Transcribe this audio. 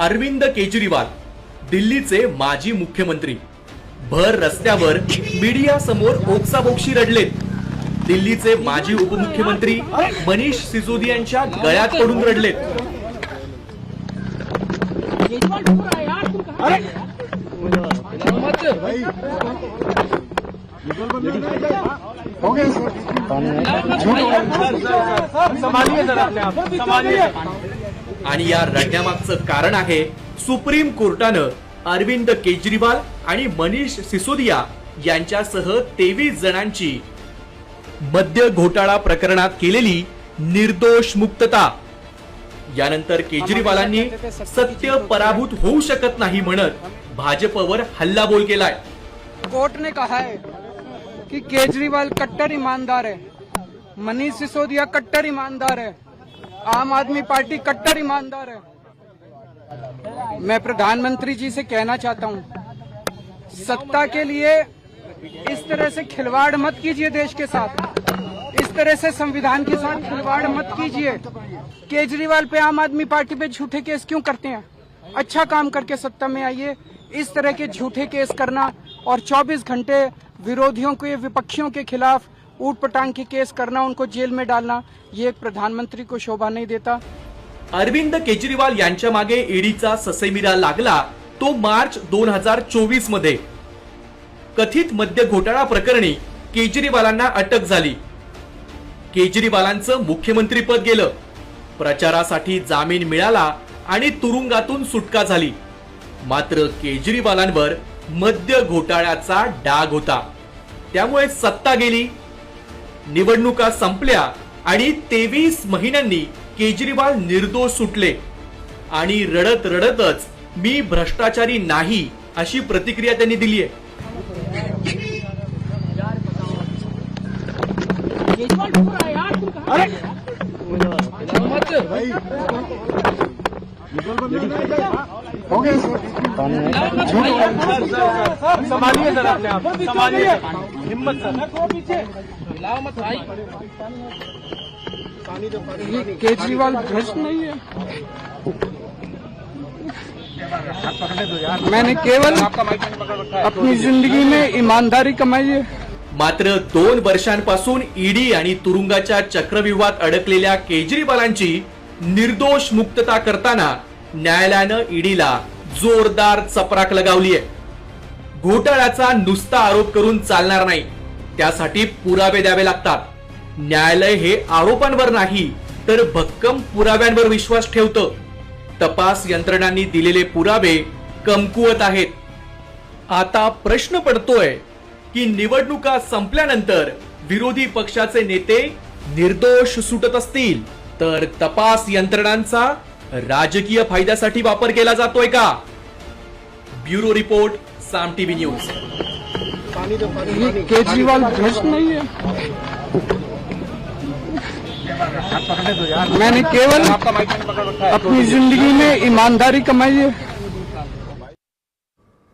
अरविंद केजरीवाल दिल्लीचे माजी मुख्यमंत्री भर रस्त्यावर मीडिया समोर ओक्साबोक्शी रडलेत। दिल्लीचे माजी उपमुख्यमंत्री मनीष सिसोदियांच्या गळ्यात पडून रडलेत। आणि या रडण्यामागचं कारण आहे सुप्रीम कोर्टानं अरविंद केजरीवाल आणि मनीष सिसोदिया यांच्यासह 23 जणांची मद्य घोटाळा प्रकरणात केलेली निर्दोष मुक्तता। यानंतर केजरीवालांनी सत्य पराभूत होऊ शकत नाही म्हणत भाजपवर हल्लाबोल केलाय। कोर्ट ने कहा है कि केजरीवाल कट्टर ईमानदार है, मनीष सिसोदिया कट्टर ईमानदार है, आम आदमी पार्टी कट्टर ईमानदार है। मैं प्रधानमंत्री जी से कहना चाहता हूं, सत्ता के लिए इस तरह से खिलवाड़ मत कीजिए, देश के साथ इस तरह से संविधान के साथ खिलवाड़ मत कीजिए। केजरीवाल पे आम आदमी पार्टी पे झूठे केस क्यों करते हैं? अच्छा काम करके सत्ता में आइए। इस तरह के झूठे केस करना और 24 घंटे विरोधियों के, विपक्षियों के खिलाफ ऊट पटांग के केस करना, उनको जेल में डालना, ये एक प्रधानमंत्री को शोभा नहीं देता। अरविंद केजरीवाल यांच्या मागे ईडीचा ससेमिरा लागला तो मार्च 2024 मध्ये। कथित मद्य घोटाळा प्रकरणी केजरीवालांना अटक झाली। केजरीवालांचं मुख्यमंत्रीपद गेलं, प्रचारासाठी जामीन मिळाला आणि तुरुंगातून सुटका झाली। मात्र केजरीवालांवर मद्य घोटाळ्याचा डाग होता, त्यामुळे सत्ता गेली, निवडणुका संपल्या आणि 23 महिन्यांनी केजरीवाल निर्दोष सुटले आणि रडत रडतच मी भ्रष्टाचारी नाही अशी प्रतिक्रिया त्यांनी दिली आहे। संभालिए सर, अपने आप संभालिए, हिम्मत सर, केजरीवाल भ्रष्ट नहीं है। मैंने केवल अपनी जिंदगी में ईमानदारी कमाई है। मात्र 2 वर्षांपासून ईडी आणि तुरुंगाच्या चक्रव्यूहात अडकलेल्या केजरीवालांची निर्दोष मुक्तता करताना न्यायालयानं ईडीला जोरदार चपराक लगावली आहे। घोटाळ्याचा नुसता आरोप करून चालणार नाही, त्यासाठी पुरावे द्यावे लागतात। न्यायालय हे आरोपांवर नाही तर भक्कम पुराव्यांवर विश्वास ठेवतं। तपास यंत्रणांनी दिलेले पुरावे कमकुवत आहेत। आता प्रश्न पडतोय की निवडणुका संपल्यानंतर विरोधी पक्षाचे नेते निर्दोष सुटत असतील तर तपास यंत्रणांचा राजकीय फायद्यासाठी वापर केला जातोय का? ब्युरो रिपोर्ट, साम टीव्ही न्यूज। केजरीवाल भ्रष्ट नहीं है। मैंने केवल अपनी जिंदगी में ईमानदारी कमाई है।